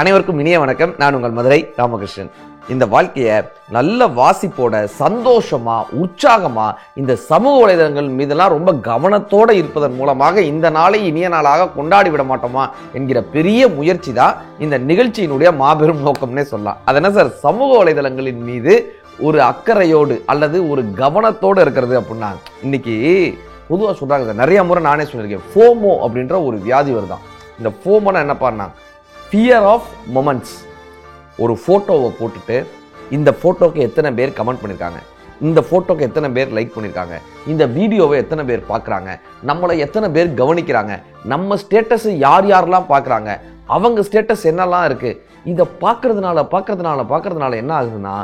அனைவருக்கும் இனிய வணக்கம். நான் உங்கள் மதுரை ராமகிருஷ்ணன். இந்த வாழ்க்கையை நல்ல வாசிப்போட சந்தோஷமா உற்சாகமா இந்த சமூக வலைதளங்கள் மீதெல்லாம் ரொம்ப கவனத்தோட இருப்பதன் மூலமாக இந்த நாளை இனிய நாளாக கொண்டாடி விட மாட்டோமா என்கிற பெரிய முயற்சி தான் இந்த நிகழ்ச்சியினுடைய மாபெரும் நோக்கம்னே சொல்லலாம். அது என்ன சார், சமூக வலைதளங்களின் மீது ஒரு அக்கறையோடு அல்லது ஒரு கவனத்தோடு இருக்கிறது அப்படின்னா இன்னைக்கு பொதுவாக சொல்றாங்க சார். நிறைய முறை நானே சொல்லியிருக்கேன், ஃபோமோ அப்படின்ற ஒரு வியாதி வருதான். இந்த ஃபோமோனா என்ன பண்ணாங்க, ஃபியர் ஆஃப் மொமெண்ட்ஸ். ஒரு ஃபோட்டோவை போட்டுட்டு இந்த ஃபோட்டோக்கு எத்தனை பேர் கமெண்ட் பண்ணியிருக்காங்க, இந்த ஃபோட்டோக்கு எத்தனை பேர் லைக் பண்ணியிருக்காங்க, இந்த வீடியோவை எத்தனை பேர் பார்க்குறாங்க, நம்மளை எத்தனை பேர் கவனிக்கிறாங்க, நம்ம ஸ்டேட்டஸை யார் யாரெல்லாம் பார்க்குறாங்க, அவங்க ஸ்டேட்டஸ் என்னெல்லாம் இருக்குது, இதை பார்க்கறதுனால என்ன ஆகுதுன்னா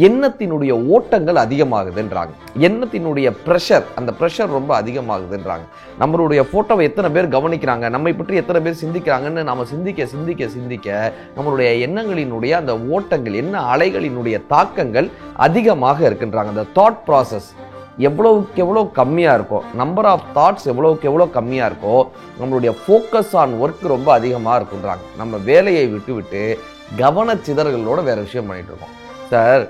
எண்ணத்தினுடைய ஓட்டங்கள் அதிகமாகுதுன்றாங்க. எண்ணத்தினுடைய ப்ரெஷர், அந்த ப்ரெஷர் ரொம்ப அதிகமாகுதுன்றாங்க. நம்மளுடைய ஃபோட்டோவை எத்தனை பேர் கவனிக்கிறாங்க, நம்மை பற்றி எத்தனை பேர் சிந்திக்கிறாங்கன்னு நம்ம சிந்திக்க நம்மளுடைய எண்ணங்களினுடைய அந்த ஓட்டங்கள், எண்ண அலைகளினுடைய தாக்கங்கள் அதிகமாக இருக்குன்றாங்க. அந்த தாட் ப்ராசஸ் எவ்வளவுக்கு எவ்வளோ கம்மியாக இருக்கோ, நம்பர் ஆஃப் தாட்ஸ் எவ்வளவுக்கு எவ்வளோ கம்மியாக இருக்கோ, நம்மளுடைய ஃபோக்கஸ் ஆன் ஒர்க் ரொம்ப அதிகமாக இருக்குன்றாங்க. நம்ம வேலையை விட்டு கவனச்சிதறல்களோட வேறு விஷயம் பண்ணிகிட்டு இருக்கோம் சார்.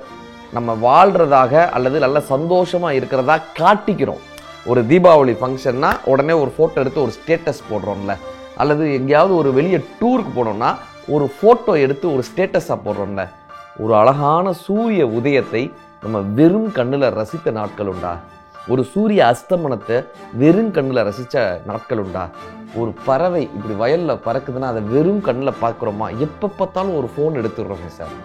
நம்ம வாழ்கிறதாக அல்லது நல்ல சந்தோஷமாக இருக்கிறதா காட்டிக்கிறோம். ஒரு தீபாவளி ஃபங்க்ஷன்னா உடனே ஒரு ஃபோட்டோ எடுத்து ஒரு ஸ்டேட்டஸ் போடுறோம்ல, அல்லது எங்கேயாவது ஒரு வெளியே டூருக்கு போனோம்னா ஒரு ஃபோட்டோ எடுத்து ஒரு ஸ்டேட்டஸாக போடுறோம்ல. ஒரு அழகான சூரிய உதயத்தை நம்ம வெறும் கண்ணில் ரசித்த நாட்கள் உண்டா? ஒரு சூரிய அஸ்தமனத்தை வெறும் கண்ணில் ரசித்த நாட்கள் உண்டா? ஒரு பறவை இப்படி வயலில் பறக்குதுன்னா அதை வெறும் கண்ணில் பார்க்குறோமா? எப்போ பார்த்தாலும் ஒரு ஃபோன் எடுத்துடுறோமே சார்,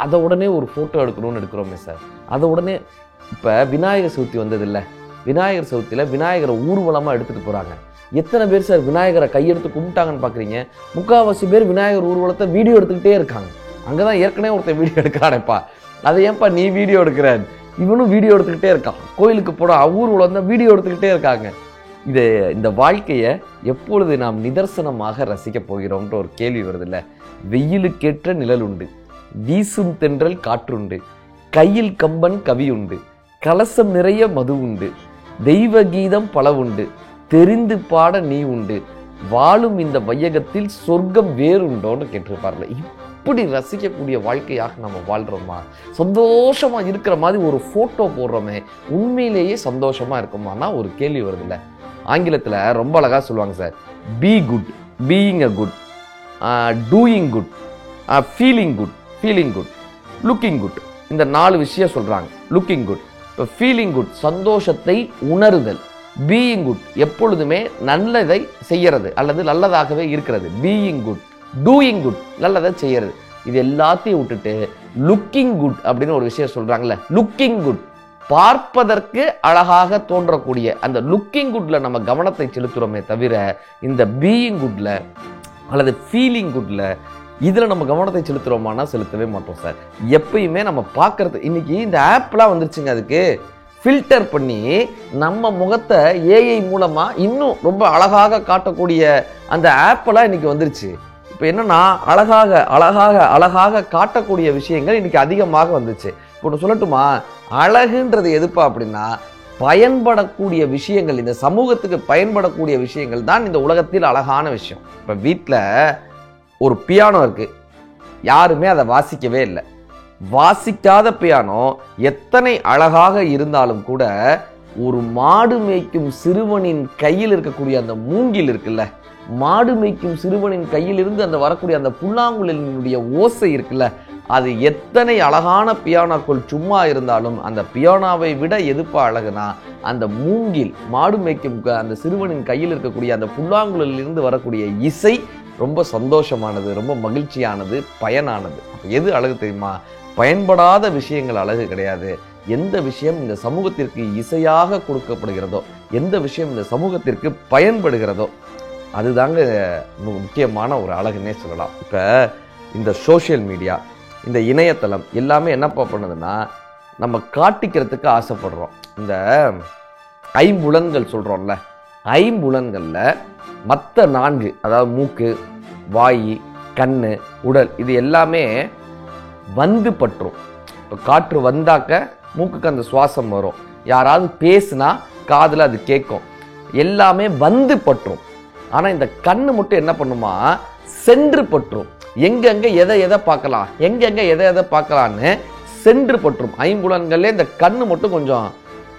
அதை உடனே ஒரு ஃபோட்டோ எடுக்கணும்னு எடுக்கிறோமே சார். அதை உடனே இப்போ விநாயகர் சதுர்த்தி வந்ததில்லை, விநாயகர் சதுர்த்தியில் விநாயகரை ஊர்வலமாக எடுத்துகிட்டு போகிறாங்க. எத்தனை பேர் சார் விநாயகரை கையெடுத்து கும்பிட்டாங்கன்னு பார்க்குறீங்க? முக்கால்வாசி பேர் விநாயகர் ஊர்வலத்தை வீடியோ எடுத்துக்கிட்டே இருக்காங்க. அங்கே தான் ஏற்கனவே ஒருத்தர் வீடியோ எடுக்கிறானேப்பா, அதை ஏன்பா நீ வீடியோ எடுக்கிற, இவனும் வீடியோ எடுத்துக்கிட்டே இருக்கான். கோயிலுக்கு போட ஊர்வலம் தான் வீடியோ எடுத்துக்கிட்டே இருக்காங்க. இந்த வாழ்க்கையை எப்பொழுது நாம் நிதர்சனமாக ரசிக்க போகிறோம்ன்ற ஒரு கேள்வி வருது இல்லை. வெயிலுக்கேற்ற நிழல் உண்டு, வீசும் தென்றல் காற்றுண்டு, கையில் கம்பன் கவி உண்டு, கலசம் நிறைய மது உண்டு, தெய்வ கீதம் பல உண்டு, தெரிந்து பாட நீ உண்டு, வாழும் இந்த வையகத்தில் சொர்க்கம் வேறுண்டோன்னு கேட்டிருப்பார்ல. இப்படி ரசிக்கக்கூடிய வாழ்க்கையாக நம்ம வாழ்கிறோமா? சந்தோஷமா இருக்கிற மாதிரி ஒரு ஃபோட்டோ போடுறோமே, உண்மையிலேயே சந்தோஷமா இருக்குமானா ஒரு கேள்வி வருது இல்லை. ஆங்கிலத்தில் ரொம்ப அழகாக சொல்லுவாங்க sir, be good, being a good, doing good, feeling good, looking good. இந்த 4 விஷயம் சொல்கிறாங்க. லுக்கிங் குட், இப்போ ஃபீலிங் குட் சந்தோஷத்தை உணருதல், பீயிங் குட் எப்பொழுதுமே நல்லதை செய்யறது அல்லது நல்லதாகவே இருக்கிறது, பீயிங் குட், டூயிங் குட் நல்லதை செய்யறது. இது எல்லாத்தையும் விட்டுட்டு லுக்கிங் குட் அப்படின்னு ஒரு விஷயம் சொல்றாங்கல்ல. லுக்கிங் குட் பார்ப்பதற்கு அழகாக தோன்றக்கூடிய அந்த லுக்கிங் குட்ல நம்ம கவனத்தை செலுத்துறோமே தவிர இந்த பீயிங் குட்ல அல்லது ஃபீலிங் குட்ல இதுல நம்ம கவனத்தை செலுத்துறோமானா செலுத்தவே மாட்டோம் சார். எப்பயுமே நம்ம பார்க்கறது, இன்னைக்கு இந்த ஆப்லாம் வந்துருச்சுங்க, அதுக்கு ஃபில்டர் பண்ணி நம்ம முகத்தை ஏஐ மூலமா இன்னும் ரொம்ப அழகாக காட்டக்கூடிய அந்த ஆப்பெல்லாம் இன்னைக்கு வந்துருச்சு. இப்போ என்னன்னா அழகாக காட்டக்கூடிய விஷயங்கள் இன்னைக்கு அதிகமாக வந்துச்சு. இப்போ சொல்லட்டுமா, அழகுன்றது எதுப்பா அப்படின்னா பயன்படக்கூடிய விஷயங்கள், இந்த சமூகத்துக்கு பயன்படக்கூடிய விஷயங்கள் தான் இந்த உலகத்தில் அழகான விஷயம். இப்போ வீட்டில் ஒரு பியானோ இருக்கு, யாருமே அதை வாசிக்கவே இல்லை. வாசிக்காத பியானோ எத்தனை அழகாக இருந்தாலும் கூட ஒரு மாடு மேய்க்கும் சிறுவனின் கையில் இருக்கக்கூடிய அந்த மூங்கில் இருக்குல்ல, மாடு மேய்க்கும் சிறுவனின் கையிலிருந்து அந்த வரக்கூடிய அந்த புல்லாங்குழலினுடைய ஓசை இருக்குல்ல, அது எத்தனை அழகான பியானோக்கள் சும்மா இருந்தாலும் அந்த பியானோவை விட எதுப்பா அழகுனா அந்த மூங்கில், மாடு மேய்க்கும் அந்த சிறுவனின் கையில் இருக்கக்கூடிய அந்த புல்லாங்குழலிலிருந்து வரக்கூடிய இசை ரொம்ப சந்தோஷமானது, ரொம்ப மகிழ்ச்சியானது, பயனானது. எது அழகு தெரியுமா? பயன்படாத விஷயங்கள் அழகு கிடையாது. எந்த விஷயம் இந்த சமூகத்திற்கு இசையாக கொடுக்கப்படுகிறதோ, எந்த விஷயம் இந்த சமூகத்திற்கு பயன்படுகிறதோ அதுதாங்க முக்கியமான ஒரு அழகுன்னே சொல்லலாம். இப்போ இந்த சோஷியல் மீடியா, இந்த இணையதளம் எல்லாமே என்னப்பா பண்ணுதுன்னா நம்ம காட்டிக்கிறதுக்கு ஆசைப்படுறோம். இந்த ஐம்புலன்கள் சொல்கிறோம்ல, ஐம்புலன்களில் மற்ற 4, அதாவது மூக்கு, வாய், கண், உடல், இது எல்லாமே வந்து பற்றும். இப்போ காற்று வந்தாக்க மூக்குக்கு அந்த சுவாசம் வரும், யாராவது பேசுனா காதில் அது கேட்கும், எல்லாமே வந்து பற்றும். ஆனால் இந்த கண்ணு மட்டும் என்ன பண்ணுமா, சென்று பற்றும். எங்கெங்க எதை பார்க்கலாம், எங்கெங்க எதை பார்க்கலான்னு சென்று பற்றும். ஐம்புலன்களே இந்த கண்ணு மட்டும் கொஞ்சம்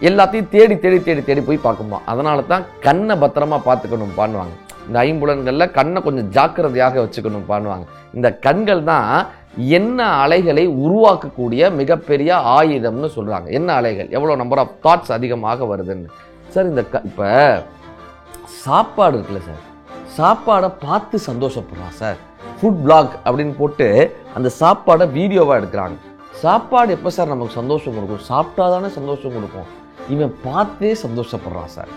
எல்லாத்தையும் தேடி தேடி தேடி தேடி போய் பார்க்குமா. அதனால தான் கண்ணை பத்திரமா பார்த்துக்கணும் பண்ணுவாங்க. இந்த ஐம்புலன்கள்ல கண்ணை கொஞ்சம் ஜாக்கிரதையாக வச்சுக்கணும் பண்ணுவாங்க. இந்த கண்கள் தான் என்ன அலைகளை உருவாக்கக்கூடிய மிகப்பெரிய ஆயுதம்னு சொல்றாங்க. என்ன அலைகள், எவ்வளவு நம்பர் ஆஃப் தாட்ஸ் அதிகமாக வருதுன்னு. சார் இந்த இப்ப சாப்பாடு இருக்குல்ல சார், சாப்பாடை பார்த்து சந்தோஷப்படுறான் சார். ஃபுட் பிளாக் அப்படின்னு போட்டு அந்த சாப்பாடை வீடியோவா எடுக்கிறாங்க. சாப்பாடு எப்போ சார் நமக்கு சந்தோஷம் கொடுக்கும்? சாப்பிட்டாதானே சந்தோஷம் கொடுக்கும். இவன் பார்த்தே சந்தோஷப்படுறான் சார்.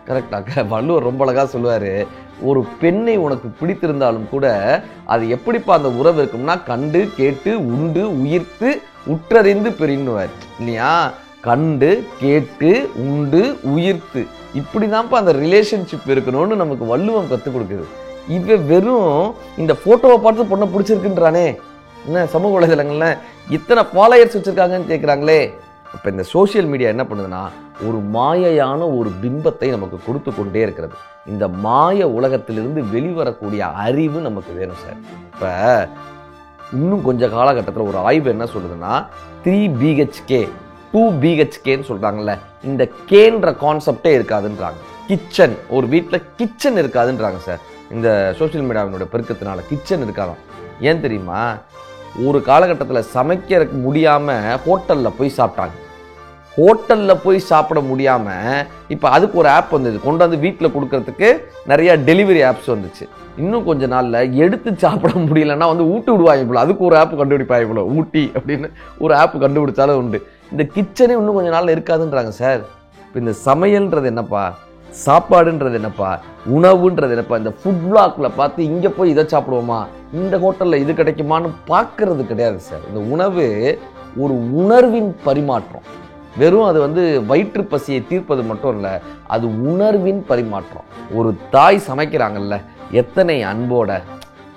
கரெக்டாக வள்ளுவர் ரொம்ப அழகா சொல்லுவாரு, ஒரு பெண்ணை உனக்கு பிடித்திருந்தாலும் கூட அது எப்படிப்பா அந்த உறவு இருக்கும்னா கண்டு கேட்டு உண்டு உயிர்த்து உற்றறிந்து பெறின்னுவார் இல்லையா. கண்டு கேட்டு உண்டு உயிர்த்து இப்படிதான்ப்பா அந்த ரிலேஷன்ஷிப் இருக்கணும்னு நமக்கு வள்ளுவம் கற்றுக் கொடுக்குது. இவன் வெறும் இந்த போட்டோவை பார்த்து பொண்ணை பிடிச்சிருக்குன்றானே. என்ன சமூக வலைதளங்கள்ல இத்தனை ஃபாலோயர்ஸ் வச்சிருக்காங்கன்னு கேட்குறாங்களே. இப்போ இந்த சோசியல் மீடியா என்ன பண்ணுதுன்னா ஒரு மாயையான ஒரு பிம்பத்தை நமக்கு கொடுத்து கொண்டே இருக்கிறது. இந்த மாய உலகத்திலிருந்து வெளிவரக்கூடிய அறிவு நமக்கு வேணும் சார். இப்போ இன்னும் கொஞ்சம் காலகட்டத்தில் ஒரு ஆய்வு என்ன சொல்லுதுன்னா 3 BHK 2 BHKன்னு சொல்றாங்கல்ல, இந்த கேன்ற கான்செப்டே இருக்காதுன்றாங்க. கிச்சன், ஒரு வீட்டில் கிச்சன் இருக்காதுன்றாங்க சார். இந்த சோசியல் மீடியாவினுடைய பெருக்கத்தினால கிச்சன் இருக்காதான். ஏன் தெரியுமா? ஒரு காலகட்டத்தில் சமைக்க முடியாமல் ஹோட்டலில் போய் சாப்பிட்டாங்க. ஹோட்டலில் போய் சாப்பிட முடியாமல் இப்போ அதுக்கு ஒரு ஆப் வந்தது, கொண்டு வந்து வீட்டில் கொடுக்கறதுக்கு நிறையா டெலிவரி ஆப்ஸ் வந்துச்சு. இன்னும் கொஞ்ச நாளில் எடுத்து சாப்பிட முடியலன்னா ஊட்டி விடுவாங்க போல, அதுக்கு ஒரு ஆப் கண்டுபிடிப்பாங்க போல, ஊட்டி அப்படின்னு ஒரு ஆப் கண்டுபிடிச்சாலும் உண்டு. இந்த கிச்சனே இன்னும் கொஞ்ச நாளில் இருக்காதுன்றாங்க சார். இப்போ இந்த சமையல்ன்றது என்னப்பா, சாப்பாடுன்றது என்னப்பா, உணவுன்றது என்னப்பா? இந்த ஃபுட் பிளாக்ல பார்த்து இங்கே போய் இதை சாப்பிடுவோமா, இந்த ஹோட்டலில் இது கிடைக்குமான்னு பார்க்கறது கிடையாது சார். இந்த உணவு ஒரு உணர்வின் பரிமாற்றம். வெறும் அது வயிற்று பசியை தீர்ப்பது மட்டும் இல்லை, அது உணர்வின் பரிமாற்றம். ஒரு தாய் சமைக்கிறாங்கல்ல, எத்தனை அன்போட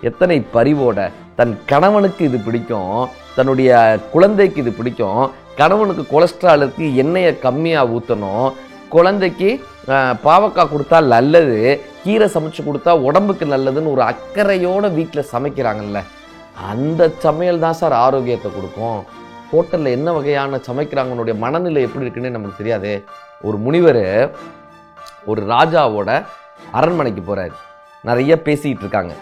எத்தனை பரிவோட, தன் கணவனுக்கு இது பிடிக்கும், தன்னுடைய குழந்தைக்கு இது பிடிக்கும், கணவனுக்கு கொலஸ்ட்ரால் இருக்கு எண்ணெயை கம்மியாக ஊற்றணும், குழந்தைக்கு பாவக்காய் கொடுத்தா நல்லது, கீரை சமைச்சு கொடுத்தா உடம்புக்கு நல்லதுன்னு ஒரு அக்கறையோட வீட்டில் சமைக்கிறாங்கல்ல, அந்த சமையல் தான் சார் ஆரோக்கியத்தை கொடுக்கும். ஹோட்டலில் என்ன வகையான சமைக்கிறாங்கன்னுடைய மனநிலை எப்படி இருக்குன்னு நமக்கு தெரியாது. ஒரு முனிவர் ஒரு ராஜாவோட அரண்மனைக்கு போகிறாரு. நிறைய பேசிக்கிட்டு இருக்காங்க.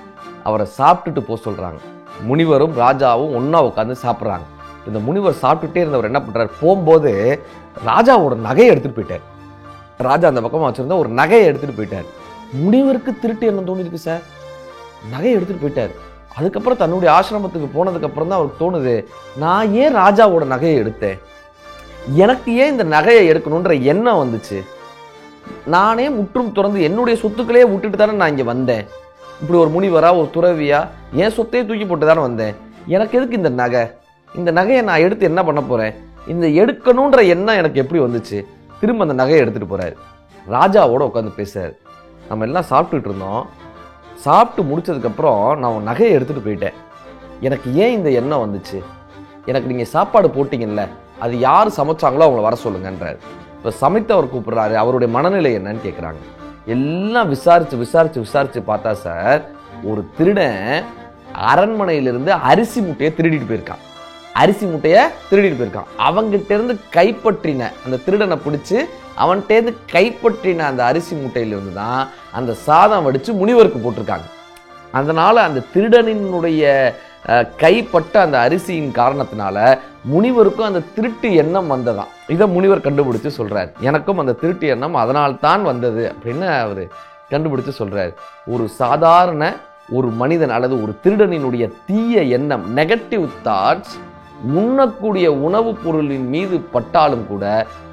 அவரை சாப்பிட்டுட்டு போக சொல்கிறாங்க. முனிவரும் ராஜாவும் ஒன்றா உட்காந்து சாப்பிட்றாங்க. இந்த முனிவர் சாப்பிட்டுட்டே இருந்தவர் என்ன பண்ணுறாரு, போகும்போது ராஜாவோட நகையை எடுத்துகிட்டு போயிட்டார். ராஜா அந்த பக்கமாக வச்சுருந்தா ஒரு நகையை எடுத்துகிட்டு போயிட்டார். முனிவருக்கு திருட்டு என்ன தோணிருக்கு சார், நகையை எடுத்துகிட்டு போயிட்டார். அதுக்கப்புறம் தன்னுடைய ஆசிரமத்துக்கு போனதுக்கப்புறம் தான் அவருக்கு தோணுது, நான் ஏன் ராஜாவோட நகையை எடுத்தேன், எனக்கு ஏன் இந்த நகையை எடுக்கணுன்ற எண்ணம் வந்துச்சு, நானே முற்றும் துறந்து என்னுடைய சொத்துக்களே விட்டுட்டு தானே நான் இங்கே வந்தேன், இப்படி ஒரு முனிவரா ஒரு துறவியா என் சொத்தையே தூக்கி போட்டு தானே வந்தேன், எனக்கு எதுக்கு இந்த நகை, இந்த நகையை நான் எடுத்து என்ன பண்ண போகிறேன், இந்த எடுக்கணுன்ற எண்ணம் எனக்கு எப்படி வந்துச்சு. திரும்ப அந்த நகையை எடுத்துகிட்டு போகிறாரு. ராஜாவோட உட்காந்து பேசுறாரு. நம்ம எல்லாம் சாப்பிட்டுட்டு இருந்தோம், சாப்பிட்டு முடிச்சதுக்கப்புறம் நான் உன் நகையை எடுத்துகிட்டு போயிட்டேன், எனக்கு ஏன் இந்த எண்ணம் வந்துச்சு, எனக்கு நீங்கள் சாப்பாடு போட்டிங்கல்ல, அது யார் சமைச்சாங்களோ அவங்கள வர சொல்லுங்கன்றார். இப்போ சமைத்தவர் கூப்பிட்றாரு, அவருடைய மனநிலை என்னன்னு கேட்குறாங்க. எல்லாம் விசாரித்து பார்த்தா சார், ஒரு திருடன் அரண்மனையிலிருந்து அரிசி மூட்டையை திருடிட்டு போயிருக்கான். அரிசி மூட்டையை திருடிட்டு போயிருக்கான். அவங்கிட்ட இருந்து கைப்பற்றின அந்த திருடனை பிடிச்சி அவன்கிட்டேருந்து கைப்பற்றின அந்த அரிசி மூட்டையிலிருந்து தான் அந்த சாதம் வடித்து முனிவருக்கு போட்டிருக்காங்க. அதனால் அந்த திருடனினுடைய கைப்பட்ட அந்த அரிசியின் காரணத்தினால முனிவருக்கும் அந்த திருட்டு எண்ணம் வந்ததான். இதை முனிவர் கண்டுபிடிச்சு சொல்றார். எனக்கும் அந்த திருட்டு எண்ணம் அதனால்தான் வந்தது அப்படின்னு அவர் கண்டுபிடிச்சு சொல்றார். ஒரு சாதாரண ஒரு மனிதன் அல்லது ஒரு திருடனினுடைய தீய எண்ணம், நெகட்டிவ் தாட்ஸ் உண்ணக்கூடிய உணவுப் பொருளின் மீது பட்டாலும் கூட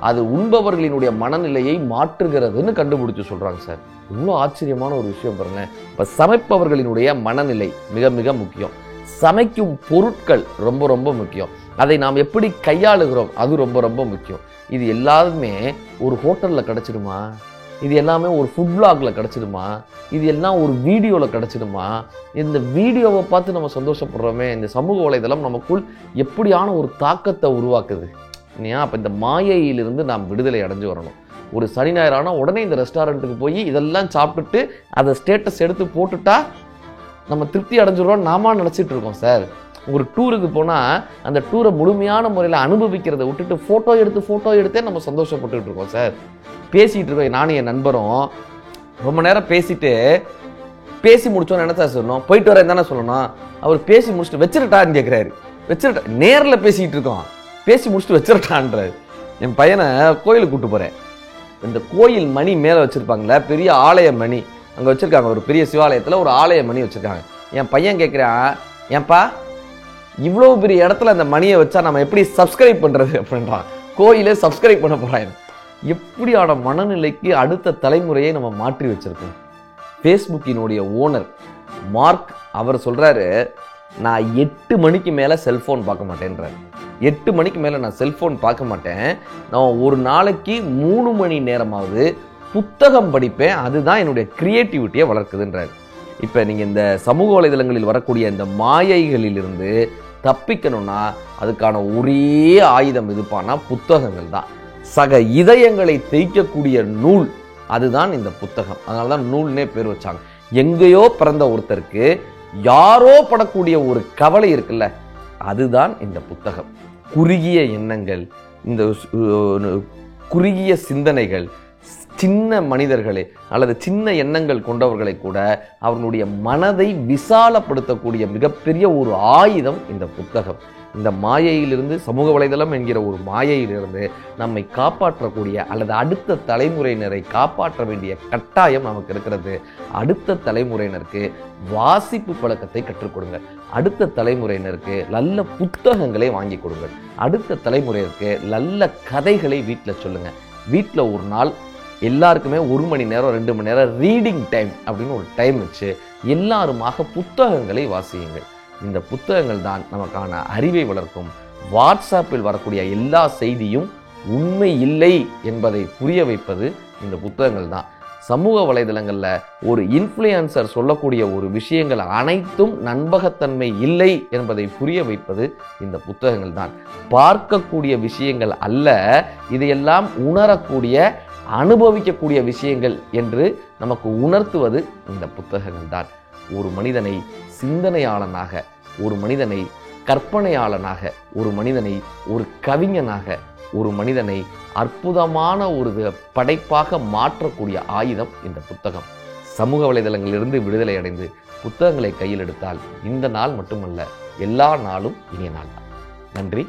அது உண்பவர்களினுடைய மனநிலையை மாற்றுகிறதுன்னு கண்டுபிடிச்சு சொல்றாங்க சார். இவ்வளோ ஆச்சரியமான ஒரு விஷயம் பாருங்க. இப்போ சமைப்பவர்களினுடைய மனநிலை மிக மிக முக்கியம். சமைக்கும் பொருட்கள் ரொம்ப ரொம்ப முக்கியம். அதை நாம் எப்படி கையாளுகிறோம் அது ரொம்ப ரொம்ப முக்கியம். இது எல்லாருமே ஒரு ஹோட்டலில் கிடச்சிடுமா, இது எல்லாமே ஒரு ஃபுட் பிளாக்ல கிடச்சிடுமா, இது எல்லாம் ஒரு வீடியோவில் கிடச்சிடுமா, இந்த வீடியோவை பார்த்து நம்ம சந்தோஷப்படுறோமே, இந்த சமூக வலைதளம் நமக்குள் எப்படியான ஒரு தாக்கத்தை உருவாக்குது இல்லையா. அப்போ இந்த மாயையிலிருந்து நாம் விடுதலை அடைஞ்சு வரணும். ஒரு சனி ஞாயிறானா உடனே இந்த ரெஸ்டாரண்ட்டுக்கு போய் இதெல்லாம் சாப்பிட்டுட்டு அதை ஸ்டேட்டஸ் எடுத்து போட்டுட்டா நம்ம திருப்தி அடைஞ்சிருவோம் நாம நினச்சிட்டு இருக்கோம் சார். ஒரு டூருக்கு போனால் அந்த டூரை முழுமையான முறையில் அனுபவிக்கிறத விட்டுட்டு ஃபோட்டோ எடுத்தே நம்ம சந்தோஷப்பட்டுட்டு இருக்கோம் சார். பேசிகிட்டு இருக்கோம். நானும் என் நண்பரும் ரொம்ப நேரம் பேசி முடிச்சோன்னு என்ன சார் சொல்லணும்? போயிட்டு வரேன் தானே சொல்லணும். அவர் பேசி முடிச்சுட்டு வச்சிருட்டான்னு கேட்குறாரு. வச்சிருட்டா நேரில் பேசிக்கிட்டு இருக்கோம், பேசி முடிச்சுட்டு வச்சிருட்டான்றாரு. என் பையனை கோயிலுக்கு கூப்பிட்டு போகிறேன். இந்த கோயில் மணி மேலே வச்சுருப்பாங்களே, பெரிய ஆலய மணி அங்கே வச்சுருக்காங்க. ஒரு பெரிய சிவாலயத்தில் ஒரு ஆலய மணி வச்சுருக்காங்க. என் பையன் கேட்குறான், ஏன்பா இவ்வளோ பெரிய இடத்துல அந்த மணியை வச்சா நம்ம எப்படி சப்ஸ்கிரைப் பண்ணுறது அப்படின்றான். கோயிலே சப்ஸ்கிரைப் பண்ண போகிறாங்க. எப்படியான மனநிலைக்கு அடுத்த தலைமுறையை நம்ம மாற்றி வச்சிருக்கோம். ஃபேஸ்புக்கினுடைய ஓனர் மார்க் அவர் சொல்கிறாரு, நான் 8 மணிக்கு மேலே செல்ஃபோன் பார்க்க மாட்டேன்றார். 8 மணிக்கு மேலே நான் செல்ஃபோன் பார்க்க மாட்டேன். நான் ஒரு நாளைக்கு 3 மணி நேரமாவது புத்தகம் படிப்பேன். அதுதான் என்னுடைய கிரியேட்டிவிட்டியை வளர்க்குதுன்றார். இப்போ நீங்கள் இந்த சமூக வலைதளங்களில் வரக்கூடிய இந்த மாயைகளிலிருந்து தப்பிக்கணும்னா அதுக்கான ஒரே ஆயுதம் எதுப்பானா புத்தகங்கள் தான். சக இதயங்களை தேய்க்கக்கூடிய நூல் அதுதான் இந்த புத்தகம். அதனால தான் நூல்னே பேர் வச்சாங்க. எங்கேயோ பிறந்த ஒருத்தருக்கு யாரோ படக்கூடிய ஒரு கவலை இருக்குல்ல, அதுதான் இந்த புத்தகம். குறுகிய எண்ணங்கள், இந்த குறுகிய சிந்தனைகள், சின்ன மனிதர்களே அல்லது சின்ன எண்ணங்கள் கொண்டவர்களை கூட அவர்களுடைய மனதை விசாலப்படுத்தக்கூடிய மிகப்பெரிய ஒரு ஆயுதம் இந்த புத்தகம். இந்த மாயையிலிருந்து, சமூக வலைதளம் என்கிற ஒரு மாயையிலிருந்து நம்மை காப்பாற்றக்கூடிய அல்லது அடுத்த தலைமுறையினரை காப்பாற்ற வேண்டிய கட்டாயம் நமக்கு இருக்கிறது. அடுத்த தலைமுறையினருக்கு வாசிப்பு பழக்கத்தை கற்றுக் கொடுங்கள். அடுத்த தலைமுறையினருக்கு நல்ல புத்தகங்களை வாங்கி கொடுங்கள். அடுத்த தலைமுறையினருக்கு நல்ல கதைகளை வீட்டில் சொல்லுங்க. வீட்டில் ஒரு நாள் எல்லாருக்குமே 1 மணி நேரம் 2 மணி நேரம் ரீடிங் டைம் அப்படின்னு ஒரு டைம் வச்சு எல்லாருமாக புத்தகங்களை வாசியுங்கள். இந்த புத்தகங்கள் தான் நமக்கான அறிவை வளர்க்கும். வாட்ஸ்அப்பில் வரக்கூடிய எல்லா செய்தியும் உண்மை இல்லை என்பதை புரிய வைப்பது இந்த புத்தகங்கள் தான். சமூக வலைதளங்களில் ஒரு இன்ஃப்ளூயன்சர் சொல்லக்கூடிய ஒரு விஷயங்கள் அனைத்தும் நம்பகத்தன்மை இல்லை என்பதை புரிய வைப்பது இந்த புத்தகங்கள் தான். பார்க்கக்கூடிய விஷயங்கள் அல்ல, இதையெல்லாம் உணரக்கூடிய அனுபவிக்கக்கூடிய விஷயங்கள் என்று நமக்கு உணர்த்துவது இந்த புத்தகங்கள் தான். ஒரு மனிதனை சிந்தனையாளனாக, ஒரு மனிதனை கற்பனையாளனாக, ஒரு மனிதனை ஒரு கவிஞனாக, ஒரு மனிதனை அற்புதமான ஒரு படைப்பாக மாற்றக்கூடிய ஆயுதம் இந்த புத்தகம். சமூக வலைதளங்களிலிருந்து விடுதலை அடைந்து புத்தகங்களை கையில் எடுத்தால் இந்த நாள் மட்டுமல்ல, எல்லா நாளும் இனிய நாள் தான். நன்றி.